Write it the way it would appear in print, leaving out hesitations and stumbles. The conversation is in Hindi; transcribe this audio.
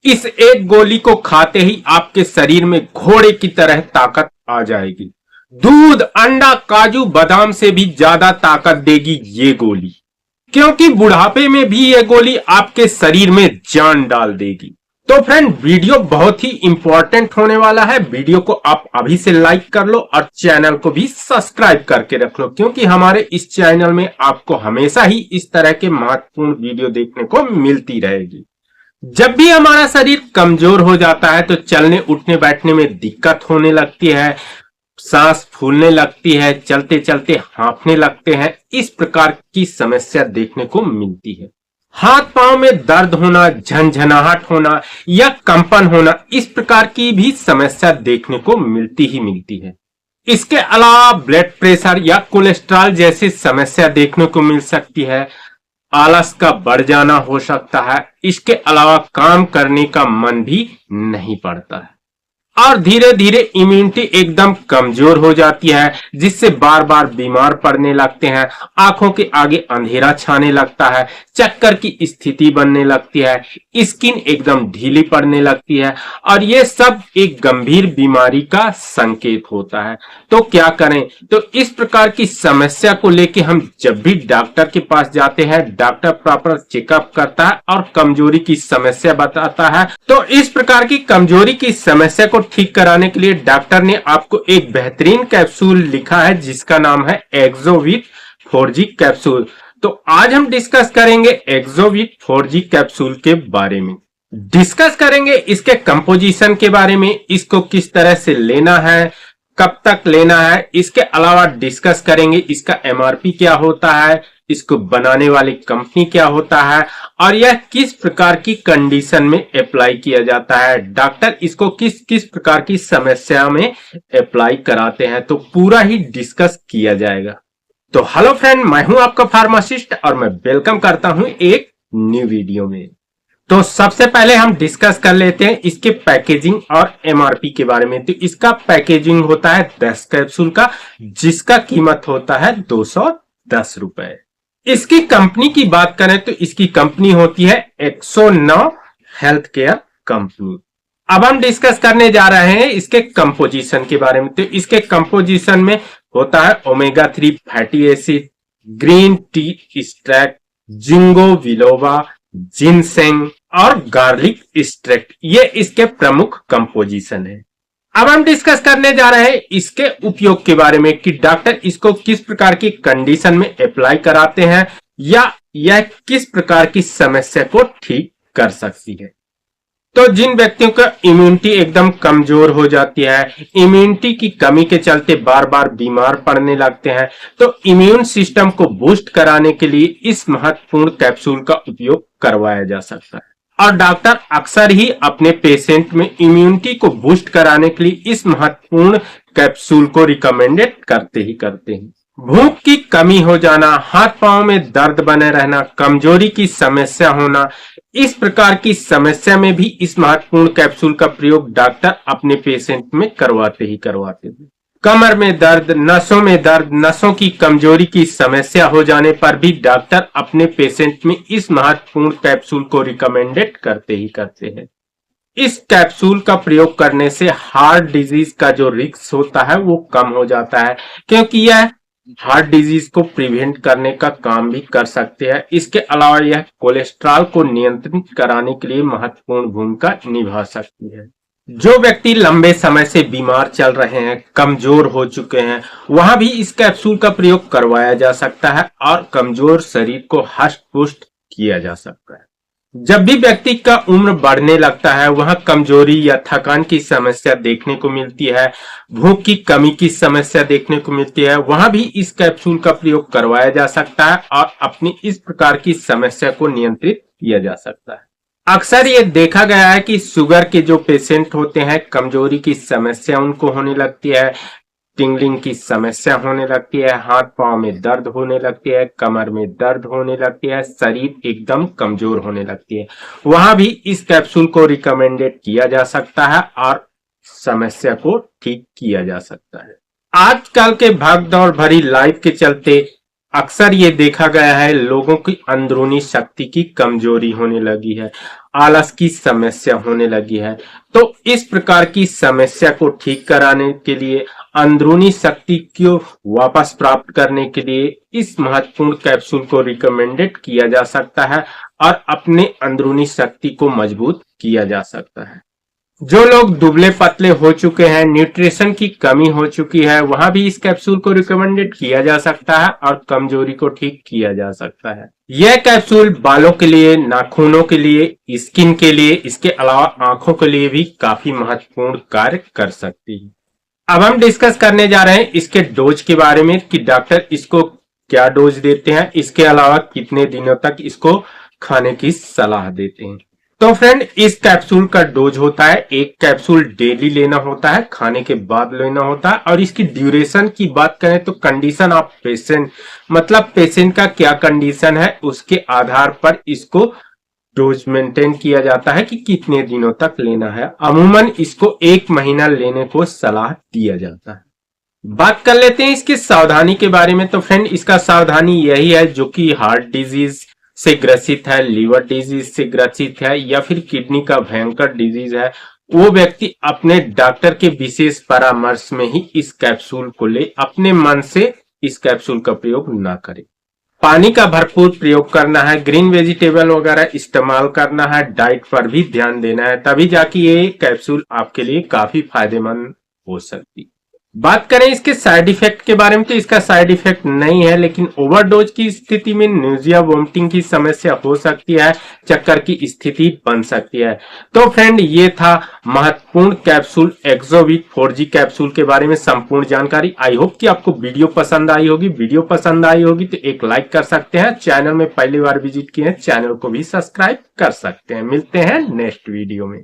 इस एक गोली को खाते ही आपके शरीर में घोड़े की तरह ताकत आ जाएगी। दूध, अंडा, काजू, बादाम से भी ज्यादा ताकत देगी ये गोली, क्योंकि बुढ़ापे में भी ये गोली आपके शरीर में जान डाल देगी। तो फ्रेंड, वीडियो बहुत ही इंपॉर्टेंट होने वाला है। वीडियो को आप अभी से लाइक कर लो और चैनल को भी सब्सक्राइब करके रख लो, क्योंकि हमारे इस चैनल में आपको हमेशा ही इस तरह के महत्वपूर्ण वीडियो देखने को मिलती रहेगी। जब भी हमारा शरीर कमजोर हो जाता है तो चलने उठने बैठने में दिक्कत होने लगती है, सांस फूलने लगती है, चलते चलते हांफने लगते हैं, इस प्रकार की समस्या देखने को मिलती है। हाथ पांव में दर्द होना, झंझनाहट होना या कंपन होना, इस प्रकार की भी समस्या देखने को मिलती ही मिलती है। इसके अलावा ब्लड प्रेशर या कोलेस्ट्रॉल जैसी समस्या देखने को मिल सकती है। आलस का बढ़ जाना हो सकता है। इसके अलावा काम करने का मन भी नहीं पड़ता है और धीरे धीरे इम्यूनिटी एकदम कमजोर हो जाती है, जिससे बार बार बीमार पड़ने लगते हैं। आंखों के आगे अंधेरा छाने लगता है, चक्कर की स्थिति बनने लगती है, स्किन एकदम ढीली पड़ने लगती है और ये सब एक गंभीर बीमारी का संकेत होता है। तो क्या करें? तो इस प्रकार की समस्या को लेके हम जब भी डॉक्टर के पास जाते हैं, डॉक्टर प्रॉपर चेकअप करता है और कमजोरी की समस्या बताता है। तो इस प्रकार की कमजोरी की समस्या को ठीक कराने के लिए डॉक्टर ने आपको एक बेहतरीन कैप्सूल लिखा है, जिसका नाम है एक्सोविट 4G कैप्सूल। तो आज हम डिस्कस करेंगे एक्सोविट 4G कैप्सूल के बारे में। डिस्कस करेंगे इसके कंपोजिशन के बारे में, इसको किस तरह से लेना है, कब तक लेना है। इसके अलावा डिस्कस करेंगे इसका MRP क्या होता है, इसको बनाने वाली कंपनी क्या होता है और यह किस प्रकार की कंडीशन में अप्लाई किया जाता है, डॉक्टर इसको किस किस प्रकार की समस्या में अप्लाई कराते हैं, तो पूरा ही डिस्कस किया जाएगा। तो हेलो फ्रेंड, मैं हूं आपका फार्मासिस्ट और मैं वेलकम करता हूं एक न्यू वीडियो में। तो सबसे पहले हम डिस्कस कर लेते हैं इसके पैकेजिंग और MRP के बारे में। तो इसका पैकेजिंग होता है 10 कैप्सूल का, जिसका कीमत होता है 210 रुपए। इसकी कंपनी की बात करें तो इसकी कंपनी होती है 109 हेल्थ केयर कंपनी। अब हम डिस्कस करने जा रहे हैं इसके कंपोजिशन के बारे में। तो इसके कंपोजिशन में होता है omega 3 fatty acid, green tea extract, ginkgo biloba, ginseng और गार्लिक एक्सट्रैक्ट, ये इसके प्रमुख कंपोजिशन है। अब हम डिस्कस करने जा रहे हैं इसके उपयोग के बारे में कि डॉक्टर इसको किस प्रकार की कंडीशन में अप्लाई कराते हैं या यह किस प्रकार की समस्या को ठीक कर सकती है। तो जिन व्यक्तियों का इम्यूनिटी एकदम कमजोर हो जाती है, इम्यूनिटी की कमी के चलते बार बार बीमार पड़ने लगते हैं, तो इम्यून सिस्टम को बूस्ट कराने के लिए इस महत्वपूर्ण कैप्सूल का उपयोग करवाया जा सकता है। और डॉक्टर अक्सर ही अपने पेशेंट में इम्यूनिटी को बूस्ट कराने के लिए इस महत्वपूर्ण कैप्सूल को रिकमेंडेड करते हैं। भूख की कमी हो जाना, हाथ पांव में दर्द बने रहना, कमजोरी की समस्या होना, इस प्रकार की समस्या में भी इस महत्वपूर्ण कैप्सूल का प्रयोग डॉक्टर अपने पेशेंट में करवाते हैं। कमर में दर्द, नसों में दर्द, नसों की कमजोरी की समस्या हो जाने पर भी डॉक्टर अपने पेशेंट में इस महत्वपूर्ण कैप्सूल को रिकमेंडेड करते हैं। इस कैप्सूल का प्रयोग करने से हार्ट डिजीज का जो रिस्क होता है वो कम हो जाता है, क्योंकि यह हार्ट डिजीज को प्रिवेंट करने का काम भी कर सकते हैं। इसके अलावा यह कोलेस्ट्रॉल को नियंत्रित कराने के लिए महत्वपूर्ण भूमिका निभा सकती है। जो व्यक्ति लंबे समय से बीमार चल रहे हैं, कमजोर हो चुके हैं, वहां भी इस कैप्सूल का प्रयोग करवाया जा सकता है और कमजोर शरीर को हष्ट पुष्ट किया जा सकता है। जब भी व्यक्ति का उम्र बढ़ने लगता है, वहां कमजोरी या थकान की समस्या देखने को मिलती है, भूख की कमी की समस्या देखने को मिलती है, वहां भी इस कैप्सूल का प्रयोग करवाया जा सकता है और अपनी इस प्रकार की समस्या को नियंत्रित किया जा सकता है। अक्सर ये देखा गया है कि शुगर के जो पेशेंट होते हैं, कमजोरी की समस्या उनको होने लगती है, टिंगलिंग की समस्या होने लगती है, हाथ पांव में दर्द होने लगती है, कमर में दर्द होने लगती है, शरीर एकदम कमजोर होने लगती है, वहां भी इस कैप्सूल को रिकमेंडेड किया जा सकता है और समस्या को ठीक किया जा सकता है। आजकल के भागदौड़ भरी लाइफ के चलते अक्सर ये देखा गया है लोगों की अंदरूनी शक्ति की कमजोरी होने लगी है आलस की समस्या होने लगी है। तो इस प्रकार की समस्या को ठीक कराने के लिए, अंदरूनी शक्ति को वापस प्राप्त करने के लिए इस महत्वपूर्ण कैप्सूल को रिकमेंडेड किया जा सकता है और अपने अंदरूनी शक्ति को मजबूत किया जा सकता है। जो लोग दुबले पतले हो चुके हैं, न्यूट्रिशन की कमी हो चुकी है, वहां भी इस कैप्सूल को रिकमेंडेड किया जा सकता है और कमजोरी को ठीक किया जा सकता है। यह कैप्सूल बालों के लिए, नाखूनों के लिए, स्किन के लिए, इसके अलावा आंखों के लिए भी काफी महत्वपूर्ण कार्य कर सकती है। अब हम डिस्कस करने जा रहे हैं इसके डोज के बारे में कि डॉक्टर इसको क्या डोज देते हैं, इसके अलावा कितने दिनों तक इसको खाने की सलाह देते हैं। तो फ्रेंड, इस कैप्सूल का डोज होता है, एक कैप्सूल डेली लेना होता है, खाने के बाद लेना होता है। और इसकी ड्यूरेशन की बात करें तो कंडीशन ऑफ पेशेंट, मतलब पेशेंट का क्या कंडीशन है उसके आधार पर इसको डोज मेंटेन किया जाता है कि कितने दिनों तक लेना है। अमूमन इसको 1 महीना लेने को सलाह दिया जाता है। बात कर लेते हैं इसकी सावधानी के बारे में। तो फ्रेंड, इसका सावधानी यही है, जो कि हार्ट डिजीज से ग्रसित है, लीवर डिजीज से ग्रसित है या फिर किडनी का भयंकर डिजीज है, वो व्यक्ति अपने डॉक्टर के विशेष परामर्श में ही इस कैप्सूल को ले, अपने मन से इस कैप्सूल का प्रयोग ना करे। पानी का भरपूर प्रयोग करना है, ग्रीन वेजिटेबल वगैरह इस्तेमाल करना है, डाइट पर भी ध्यान देना है, तभी जाके ये कैप्सूल आपके लिए काफी फायदेमंद हो सकती। बात करें इसके साइड इफेक्ट के बारे में तो इसका साइड इफेक्ट नहीं है, लेकिन ओवरडोज की स्थिति में न्यूजिया, वोमिटिंग की समस्या हो सकती है, चक्कर की स्थिति बन सकती है। तो फ्रेंड, ये था महत्वपूर्ण कैप्सूल एक्सोविट 4G कैप्सूल के बारे में संपूर्ण जानकारी। आई होप कि आपको वीडियो पसंद आई होगी। वीडियो पसंद आई होगी तो एक लाइक कर सकते हैं, चैनल में पहली बार विजिट किए हैं चैनल को भी सब्सक्राइब कर सकते हैं। मिलते हैं नेक्स्ट वीडियो में।